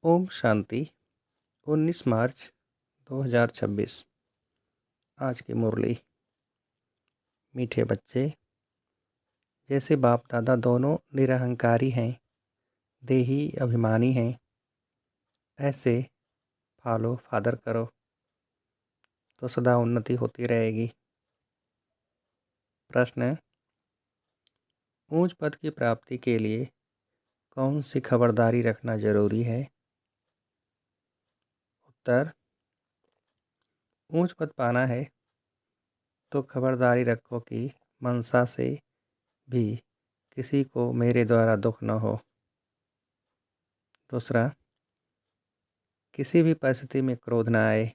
ओम शांति। 19 मार्च 2026। आज की मुरली। मीठे बच्चे, जैसे बाप दादा दोनों निरहंकारी हैं, देही अभिमानी हैं, ऐसे फॉलो फादर करो तो सदा उन्नति होती रहेगी। प्रश्न: ऊंच पद की प्राप्ति के लिए कौन सी खबरदारी रखना जरूरी है? उत्तर: ऊंच पद पाना है तो खबरदारी रखो कि मनसा से भी किसी को मेरे द्वारा दुख न हो। दूसरा, किसी भी परिस्थिति में क्रोध न आए।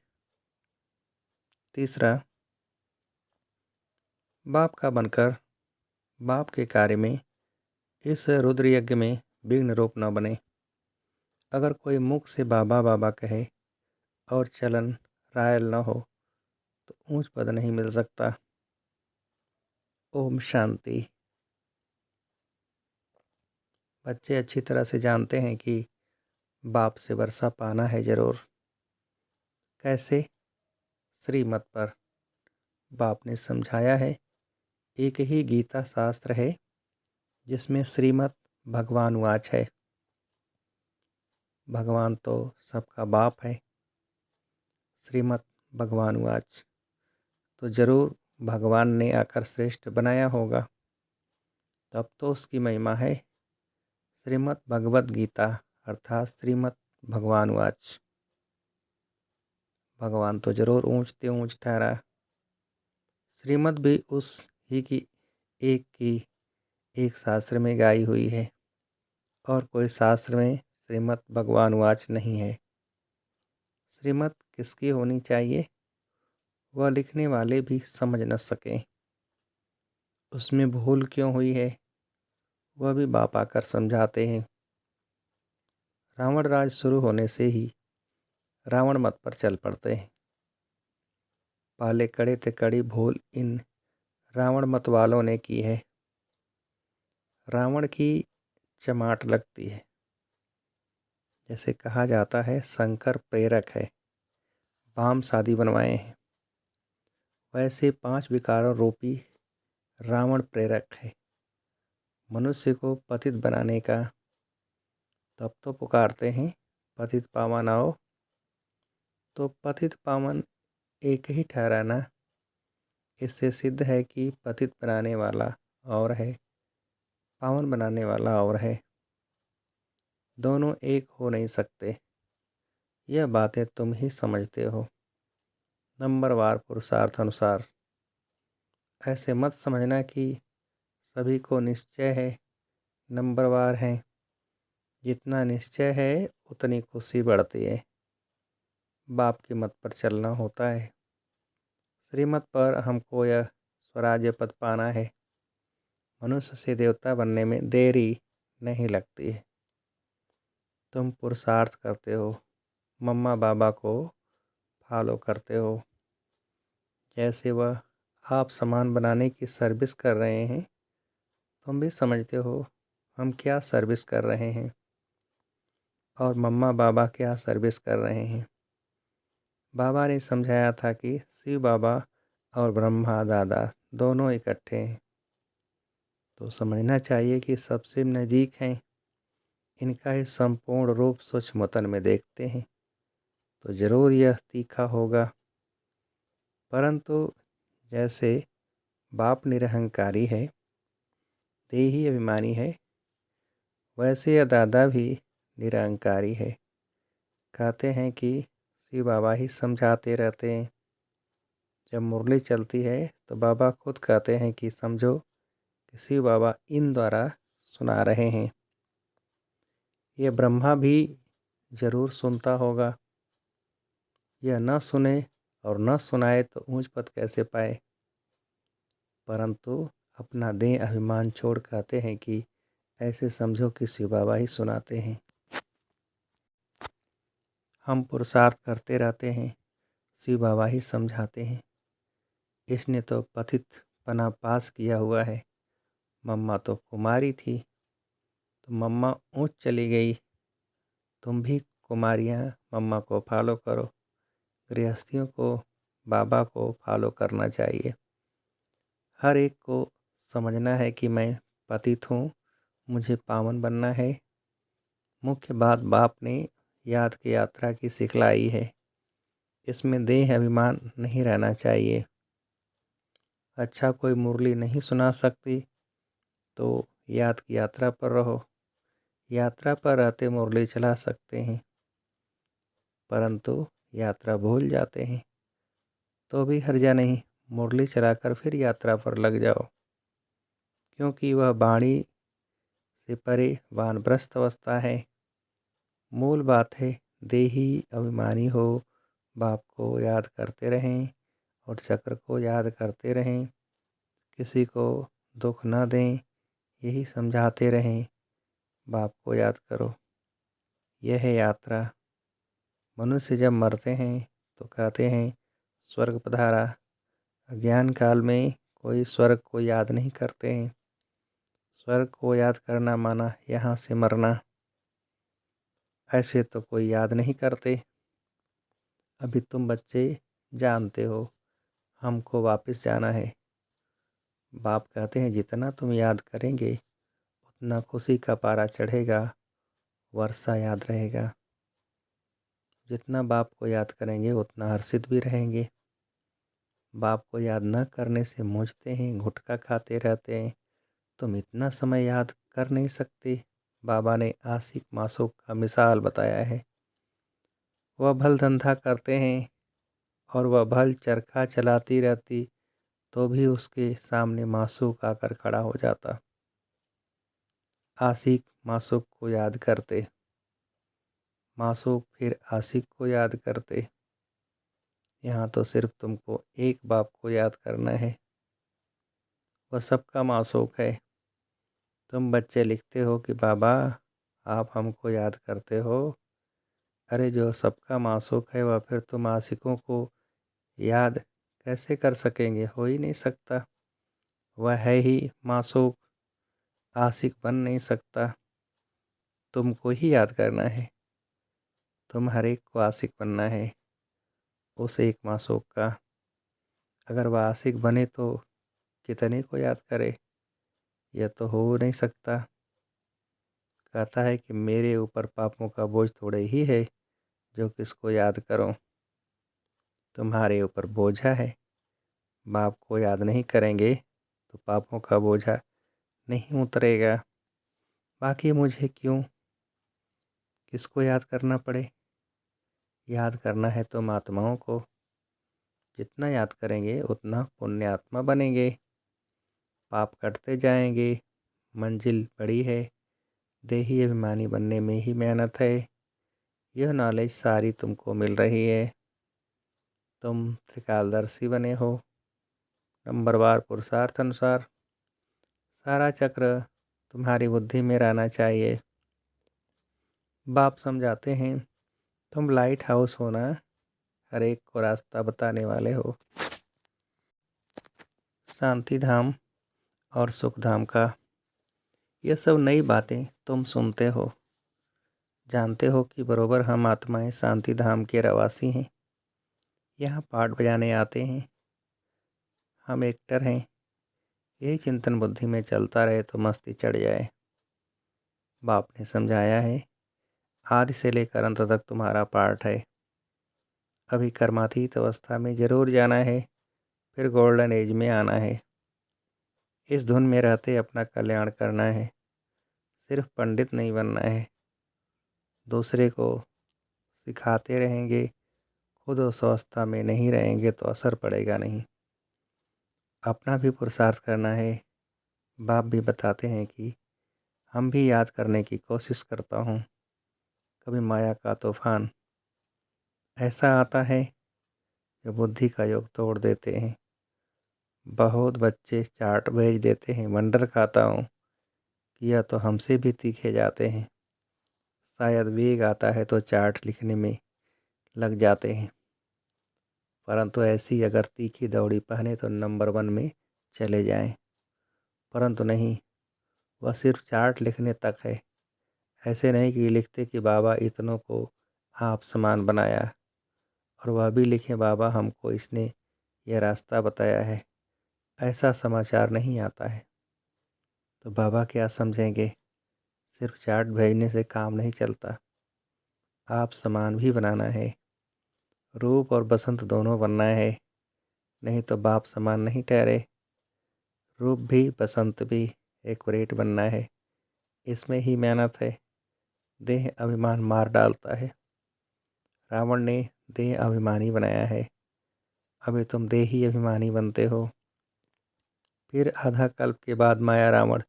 तीसरा, बाप का बनकर बाप के कार्य में इस रुद्र यज्ञ में विघ्न रूप न बने। अगर कोई मुख से बाबा बाबा कहे और चलन रायल न हो तो ऊंच पद नहीं मिल सकता। ओम शांति। बच्चे अच्छी तरह से जानते हैं कि बाप से वर्षा पाना है जरूर। कैसे? श्रीमत पर बाप ने समझाया है। एक ही गीता शास्त्र है जिसमें श्रीमत भगवान वाच है। भगवान तो सबका बाप है। श्रीमत भगवान वाच तो जरूर भगवान ने आकर श्रेष्ठ बनाया होगा, तब तो उसकी महिमा है। श्रीमद् भगवद गीता अर्थात श्रीमद् भगवान वाच। भगवान तो जरूर ऊंचते ऊंच ठहरा। श्रीमद् भी उस ही की एक शास्त्र में गाई हुई है और कोई शास्त्र में श्रीमद् भगवान वाच नहीं है। श्रीमद् किसकी होनी चाहिए वह लिखने वाले भी समझ न सकें। उसमें भूल क्यों हुई है वह भी बाप आकर समझाते हैं। रावण राज शुरू होने से ही रावण मत पर चल पड़ते हैं। पहले कड़े ते कड़ी भूल इन रावण मत वालों ने की है। रावण की चमाट लगती है। जैसे कहा जाता है शंकर प्रेरक है, बाम शादी बनवाए हैं, वैसे 5 विकारों रूपी रावण प्रेरक है मनुष्य को पतित बनाने का। तब तो पुकारते हैं पतित पावन आओ। तो पतित पावन एक ही ठहराना। इससे सिद्ध है कि पतित बनाने वाला और है, पावन बनाने वाला और है। दोनों एक हो नहीं सकते। यह बातें तुम ही समझते हो नंबरवार पुरुषार्थ अनुसार। ऐसे मत समझना कि सभी को निश्चय है, नंबरवार हैं। जितना निश्चय है उतनी खुशी बढ़ती है। बाप की मत पर चलना होता है। श्रीमत पर हमको यह स्वराज्य पद पाना है। मनुष्य से देवता बनने में देरी नहीं लगती है। तुम पुरुषार्थ करते हो, मम्मा बाबा को फॉलो करते हो। जैसे वह आप सामान बनाने की सर्विस कर रहे हैं, तुम भी समझते हो हम क्या सर्विस कर रहे हैं और मम्मा बाबा क्या सर्विस कर रहे हैं। बाबा ने समझाया था कि शिव बाबा और ब्रह्मा दादा दोनों इकट्ठे हैं, तो समझना चाहिए कि सबसे नज़दीक हैं। इनका ही संपूर्ण रूप सूक्ष्मतन में देखते हैं तो ज़रूर यह तीखा होगा। परंतु जैसे बाप निरहंकारी है, देही अभिमानी है, वैसे यह दादा भी निरहंकारी है। कहते हैं कि शिव बाबा ही समझाते रहते हैं। जब मुरली चलती है तो बाबा खुद कहते हैं कि समझो कि शिव बाबा इन द्वारा सुना रहे हैं। यह ब्रह्मा भी जरूर सुनता होगा। यह न सुने और न सुनाए तो ऊंच पद कैसे पाए। परंतु अपना देह अभिमान छोड़ कहते हैं कि ऐसे समझो कि शिव बाबा ही सुनाते हैं। हम पुरुषार्थ करते रहते हैं, शिव बाबा ही समझाते हैं। इसने तो पतित पना पास किया हुआ है। मम्मा तो कुमारी थी तो मम्मा ऊंच चली गई, तुम भी कुमारियाँ मम्मा को फॉलो करो, गृहस्थियों को बाबा को फॉलो करना चाहिए। हर एक को समझना है कि मैं पतित हूँ, मुझे पावन बनना है। मुख्य बात बाप ने याद की यात्रा की सिखलाई है, इसमें देह अभिमान नहीं रहना चाहिए। अच्छा कोई मुरली नहीं सुना सकती तो याद की यात्रा पर रहो। यात्रा पर रहते मुरली चला सकते हैं, परंतु यात्रा भूल जाते हैं तो भी हर्जा नहीं, मुरली चलाकर फिर यात्रा पर लग जाओ, क्योंकि वह वाणी से परे वानप्रस्थ अवस्था है। मूल बात है देही अभिमानी हो, बाप को याद करते रहें और चक्र को याद करते रहें, किसी को दुख न दें, यही समझाते रहें। बाप को याद करो, यह है यात्रा। मनुष्य जब मरते हैं तो कहते हैं स्वर्ग पधारा। अज्ञान काल में कोई स्वर्ग को याद नहीं करते हैं। स्वर्ग को याद करना माना यहाँ से मरना, ऐसे तो कोई याद नहीं करते। अभी तुम बच्चे जानते हो हमको वापस जाना है। बाप कहते हैं जितना तुम याद करेंगे उतना खुशी का पारा चढ़ेगा, वर्षा याद रहेगा। जितना बाप को याद करेंगे उतना हर्षित भी रहेंगे। बाप को याद न करने से मूंझते हैं, गुटखा खाते रहते हैं। तुम इतना समय याद कर नहीं सकते। बाबा ने आशिक मासूक का मिसाल बताया है। वह भल धंधा करते हैं और वह भल चरखा चलाती रहती तो भी उसके सामने मासूक आकर खड़ा हो जाता। आशिक मासूक को याद करते, मासूक फिर आशिक को याद करते। यहाँ तो सिर्फ तुमको एक बाप को याद करना है, वह सबका मासूक है। तुम बच्चे लिखते हो कि बाबा आप हमको याद करते हो। अरे जो सबका मासूक है वह फिर तुम आशिकों को याद कैसे कर सकेंगे? हो ही नहीं सकता। वह है ही मासूक, आशिक बन नहीं सकता। तुमको ही याद करना है। तुम हर एक को आशिक बनना है उस एक मासूक का। अगर वह आशिक बने तो कितने को याद करे? यह तो हो नहीं सकता। कहता है कि मेरे ऊपर पापों का बोझ थोड़े ही है जो किसको याद करो। तुम्हारे ऊपर बोझा है। बाप को याद नहीं करेंगे तो पापों का बोझा नहीं उतरेगा। बाकी मुझे क्यों किसको याद करना पड़े? याद करना है तो महात्माओं को। जितना याद करेंगे उतना पुण्यात्मा बनेंगे, पाप कटते जाएंगे। मंजिल बड़ी है, देही अभिमानी बनने में ही मेहनत है। यह नॉलेज सारी तुमको मिल रही है। तुम त्रिकालदर्शी बने हो। नंबरवार पुरुषार्थ अनुसार सारा चक्र तुम्हारी बुद्धि में रहना चाहिए। बाप समझाते हैं तुम लाइट हाउस हो ना, हर एक को रास्ता बताने वाले हो। शांति धाम और सुख धाम का ये सब नई बातें तुम सुनते हो। जानते हो कि बरोबर हम आत्माएं शांति धाम के रहवासी हैं। यहाँ पाठ बजाने आते हैं। हम एक्टर हैं। यही चिंतन बुद्धि में चलता रहे तो मस्ती चढ़ जाए। बाप ने समझाया है आदि से लेकर अंत तक तुम्हारा पाठ है। अभी कर्मातीत अवस्था में जरूर जाना है, फिर गोल्डन एज में आना है। इस धुन में रहते अपना कल्याण करना है। सिर्फ पंडित नहीं बनना है। दूसरे को सिखाते रहेंगे, खुद उस अवस्था में नहीं रहेंगे तो असर पड़ेगा नहीं। अपना भी पुरुषार्थ करना है। बाप भी बताते हैं कि हम भी याद करने की कोशिश करता हूँ। कभी माया का तूफान ऐसा आता है जो बुद्धि का योग तोड़ देते हैं। बहुत बच्चे चार्ट भेज देते हैं, वंडर खाता हूँ कि यह तो हमसे भी तीखे जाते हैं। शायद वेग आता है तो चार्ट लिखने में लग जाते हैं, परंतु ऐसी अगर तीखी दौड़ी पहने तो नंबर 1 में चले जाएं। परंतु नहीं, वह सिर्फ चार्ट लिखने तक है। ऐसे नहीं कि लिखते कि बाबा इतनों को आप समान बनाया, और वह भी लिखे बाबा हमको इसने यह रास्ता बताया है, ऐसा समाचार नहीं आता है। तो बाबा क्या समझेंगे, सिर्फ चार्ट भेजने से काम नहीं चलता, आप समान भी बनाना है। रूप और बसंत दोनों बनना है, नहीं तो बाप समान नहीं ठहरे। रूप भी बसंत भी एक्यूरेट बनना है, इसमें ही मेहनत है। देह अभिमान मार डालता है। रावण ने देह अभिमानी बनाया है, अभी तुम देही अभिमानी बनते हो। फिर आधा कल्प के बाद माया रावण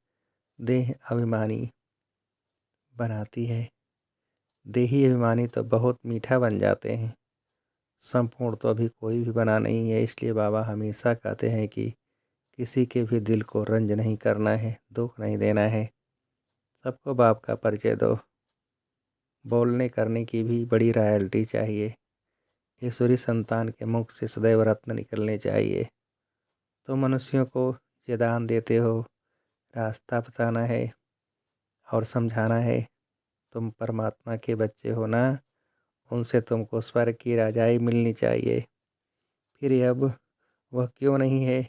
देह अभिमानी बनाती है। देही अभिमानी तो बहुत मीठा बन जाते हैं, संपूर्ण तो अभी कोई भी बना नहीं है। इसलिए बाबा हमेशा कहते हैं कि किसी के भी दिल को रंज नहीं करना है, दुख नहीं देना है, सबको बाप का परिचय दो। बोलने करने की भी बड़ी रॉयल्टी चाहिए। ईश्वरी संतान के मुख से सदैव रत्न निकलने चाहिए। तो मनुष्यों को ये दान देते हो, रास्ता बताना है और समझाना है। तुम परमात्मा के बच्चे हो ना, उनसे तुमको स्वर्ग की राजाई मिलनी चाहिए। फिर अब वह क्यों नहीं है,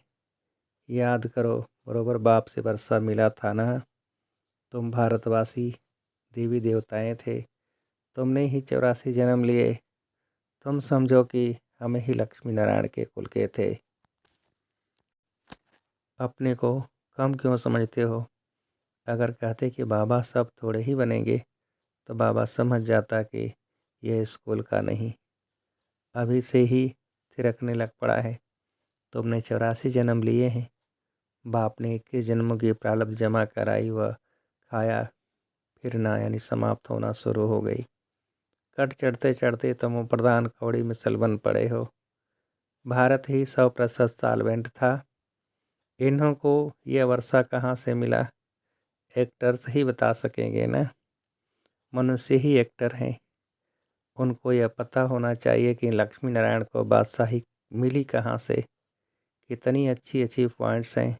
याद करो, बरोबर बाप से वर्षा मिला था ना। तुम भारतवासी देवी देवताएं थे, तुमने ही 84 जन्म लिए। तुम समझो कि हम ही लक्ष्मी नारायण के कुल के थे। अपने को कम क्यों समझते हो। अगर कहते कि बाबा सब थोड़े ही बनेंगे, तो बाबा समझ जाता कि यह स्कूल का नहीं, अभी से ही थिरकने लग पड़ा है। तुमने 84 जन्म लिए हैं, बाप ने 21 जन्मों की प्रारब्ध जमा कराई व खाया फिरना यानी समाप्त होना शुरू हो गई। कट चढ़ते चढ़ते तुम प्रधान कौड़ी मिसल बन पड़े हो। भारत ही 100% सॉल्वेंट था। इन्हों को यह वर्षा कहाँ से मिला, एक्टर्स ही बता सकेंगे ना। मनुष्य ही एक्टर हैं, उनको यह पता होना चाहिए कि लक्ष्मी नारायण को बादशाही मिली कहाँ से। कितनी अच्छी अच्छी पॉइंट्स हैं।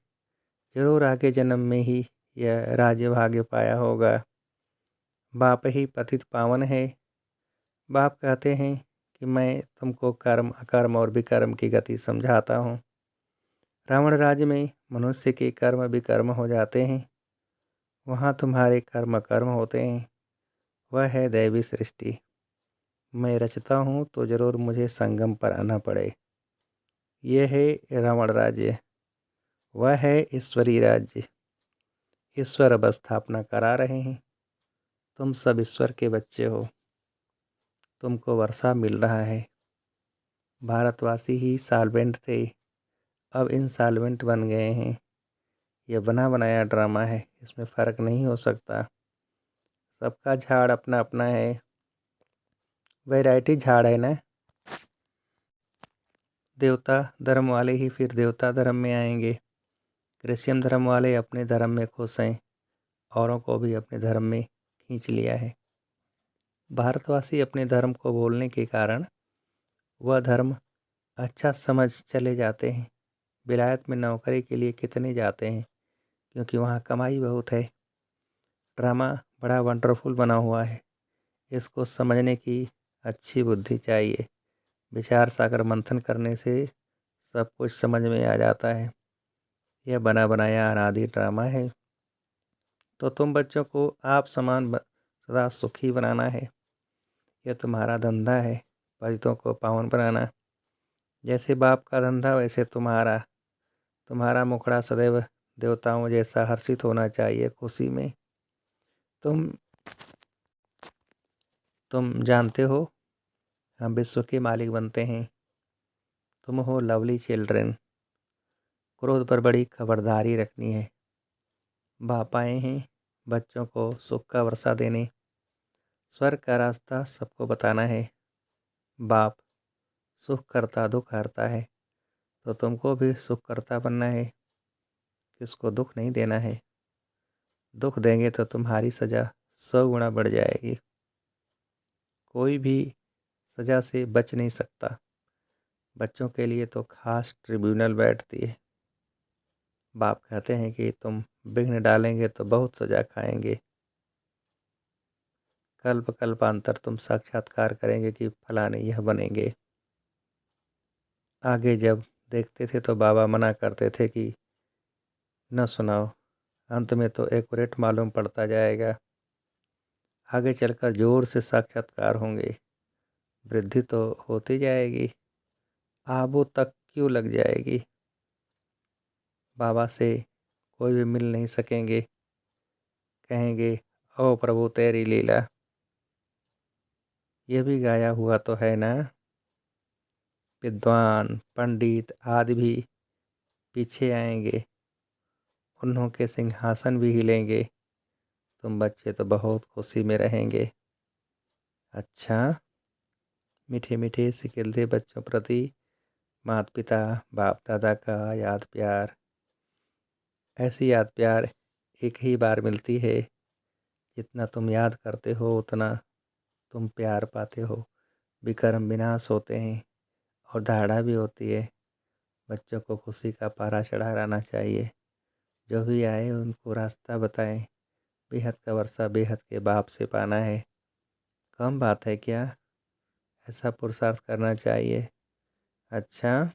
जरूर आगे जन्म में ही यह राज्य भाग्य पाया होगा। बाप ही पतित पावन है। बाप कहते हैं कि मैं तुमको कर्म अकर्म और विकर्म की गति समझाता हूँ। रावण राज्य में मनुष्य के कर्म विकर्म हो जाते हैं, वहाँ तुम्हारे कर्म अकर्म होते हैं। वह है दैवी सृष्टि। मैं रचता हूँ तो जरूर मुझे संगम पर आना पड़े। यह है रावण राज्य, वह है ईश्वरी राज्य। ईश्वर अब स्थापना करा रहे हैं। तुम सब ईश्वर के बच्चे हो, तुमको वर्षा मिल रहा है। भारतवासी ही सॉल्वेंट थे, अब इंसॉल्वेंट बन गए हैं। यह बना बनाया ड्रामा है, इसमें फ़र्क नहीं हो सकता। सबका झाड़ अपना अपना है, वैरायटी झाड़ है ना। देवता धर्म वाले ही फिर देवता धर्म में आएंगे। क्रिश्चियन धर्म वाले अपने धर्म में खुश हैं, औरों को भी अपने धर्म में खींच लिया है। भारतवासी अपने धर्म को बोलने के कारण वह धर्म अच्छा समझ चले जाते हैं। विलायत में नौकरी के लिए कितने जाते हैं, क्योंकि वहाँ कमाई बहुत है। ड्रामा बड़ा वंडरफुल बना हुआ है, इसको समझने की अच्छी बुद्धि चाहिए। विचार सागर मंथन करने से सब कुछ समझ में आ जाता है। यह बना बनाया अनादि ड्रामा है। तो तुम बच्चों को आप समान सदा सुखी बनाना है। यह तुम्हारा धंधा है, पतितों को पावन बनाना। जैसे बाप का धंधा वैसे तुम्हारा। तुम्हारा मुखड़ा सदैव देवताओं जैसा हर्षित होना चाहिए खुशी में। तुम जानते हो हम विश्व के मालिक बनते हैं। तुम हो लवली चिल्ड्रेन। क्रोध पर बड़ी खबरदारी रखनी है। बाप आए हैं बच्चों को सुख का वर्षा देने। स्वर्ग का रास्ता सबको बताना है। बाप सुख करता दुख हरता है, तो तुमको भी सुख करता बनना है। किसको दुख नहीं देना है। दुख देंगे तो तुम्हारी सज़ा 100 गुना बढ़ जाएगी। कोई भी सज़ा से बच नहीं सकता। बच्चों के लिए तो खास ट्रिब्यूनल बैठती है। बाप कहते हैं कि तुम विघ्न डालेंगे तो बहुत सज़ा खाएंगे। कल्प कल्पांतर तुम साक्षात्कार करेंगे कि फलाने यह बनेंगे। आगे जब देखते थे तो बाबा मना करते थे कि न सुनाओ, अंत में तो एक्यूरेट मालूम पड़ता जाएगा। आगे चलकर जोर से साक्षात्कार होंगे, वृद्धि तो होती जाएगी, आबों तक क्यों लग जाएगी। बाबा से कोई भी मिल नहीं सकेंगे, कहेंगे ओ प्रभु तेरी लीला। यह भी गाया हुआ तो है ना, विद्वान पंडित आदि भी पीछे आएंगे, उन्हों के सिंहासन भी हिलेंगे, तुम बच्चे तो बहुत खुशी में रहेंगे। अच्छा, मीठे मीठे से खिलते बच्चों प्रति माता पिता बाप दादा का याद प्यार। ऐसी याद प्यार एक ही बार मिलती है, जितना तुम याद करते हो उतना तुम प्यार पाते हो। विकर्म विनाश होते हैं और धारणा भी होती है। बच्चों को खुशी का पारा चढ़ा रहना चाहिए। जो भी आए उनको रास्ता बताएं। बेहद का वर्षा बेहद के बाप से पाना है, कम बात है क्या, ऐसा पुरुषार्थ करना चाहिए। अच्छा,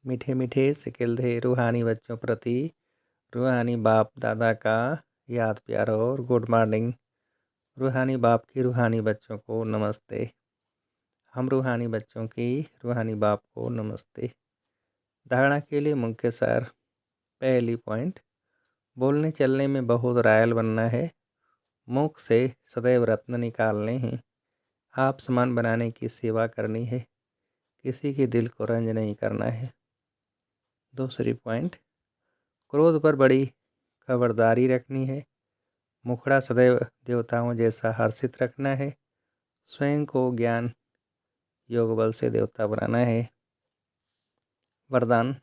मीठे मीठे से खिलते रूहानी बच्चों प्रति रूहानी बाप दादा का याद प्यार और गुड मॉर्निंग। रूहानी बाप की रूहानी बच्चों को नमस्ते। हम रूहानी बच्चों की रूहानी बाप को नमस्ते। धारणा के लिए मुख्य सार। पहली पॉइंट, बोलने चलने में बहुत रायल बनना है, मुख से सदैव रत्न निकालने हैं, आप समान बनाने की सेवा करनी है, किसी के दिल को रंज नहीं करना है। दूसरी पॉइंट, क्रोध पर बड़ी खबरदारी रखनी है, मुखड़ा सदैव देवताओं जैसा हर्षित रखना है, स्वयं को ज्ञान योग बल से देवता बनाना है। वरदान,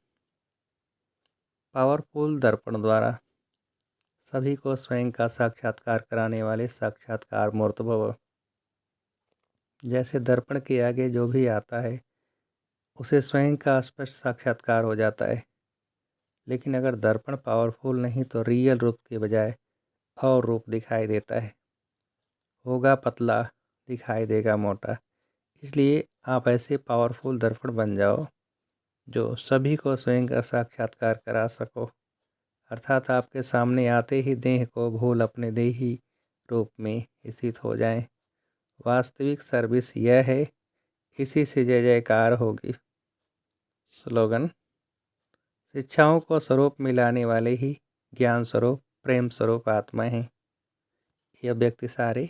पावरफुल दर्पण द्वारा सभी को स्वयं का साक्षात्कार कराने वाले साक्षात्कार मूर्त भव। जैसे दर्पण के आगे जो भी आता है उसे स्वयं का स्पष्ट साक्षात्कार हो जाता है, लेकिन अगर दर्पण पावरफुल नहीं तो रियल रूप के बजाय और रूप दिखाई देता है, होगा पतला, दिखाई देगा मोटा। इसलिए आप ऐसे पावरफुल दर्पण बन जाओ जो सभी को स्वयं का साक्षात्कार करा सको, अर्थात आपके सामने आते ही देह को भूल अपने देही रूप में स्थित हो जाएं। वास्तविक सर्विस यह है, इसी से जय जयकार होगी। स्लोगन, शिक्षाओं को स्वरूप मिलाने वाले ही ज्ञान स्वरूप प्रेम स्वरूप आत्मा हैं। यह व्यक्ति सारे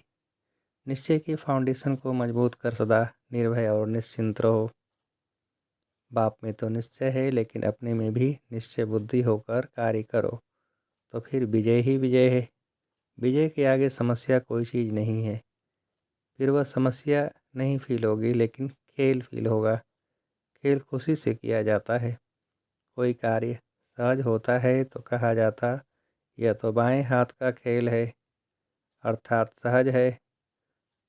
निश्चय की फाउंडेशन को मजबूत कर सदा निर्भय और निश्चिंत रहो। बाप में तो निश्चय है, लेकिन अपने में भी निश्चय बुद्धि होकर कार्य करो तो फिर विजय ही विजय है। विजय के आगे समस्या कोई चीज़ नहीं है, फिर वह समस्या नहीं फील होगी, लेकिन खेल फील होगा। खेल खुशी से किया जाता है। कोई कार्य सहज होता है तो कहा जाता यह तो बाएं हाथ का खेल है, अर्थात सहज है,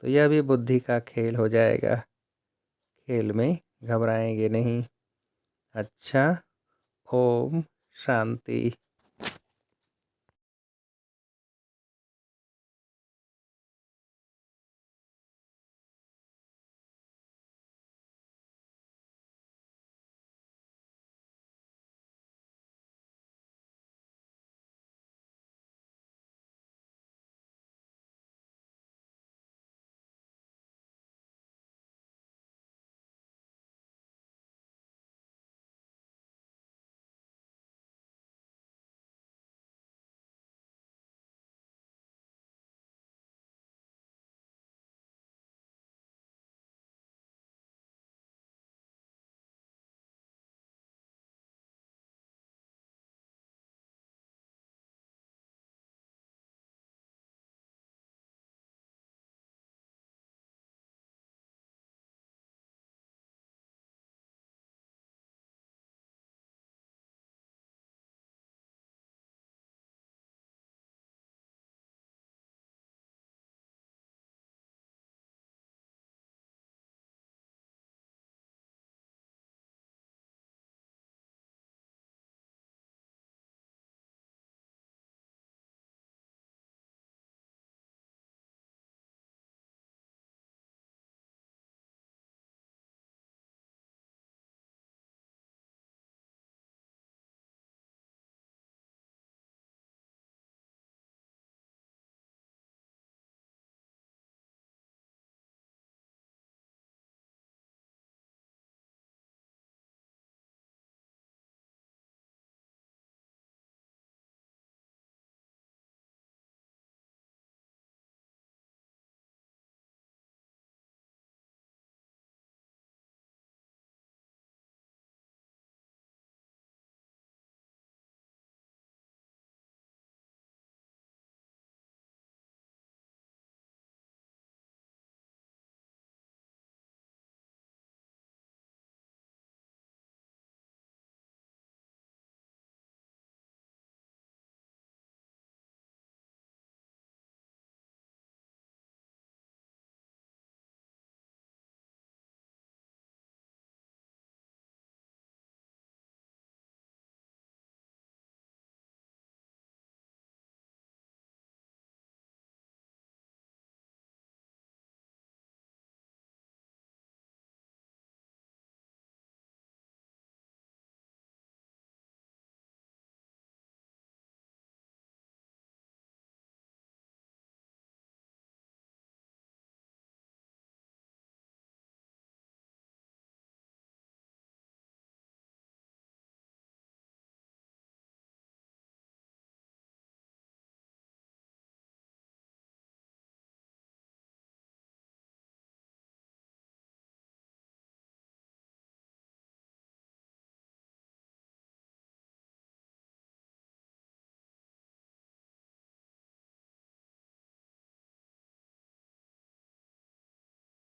तो यह भी बुद्धि का खेल हो जाएगा। खेल में घबराएंगे नहीं। अच्छा, ओम शांति।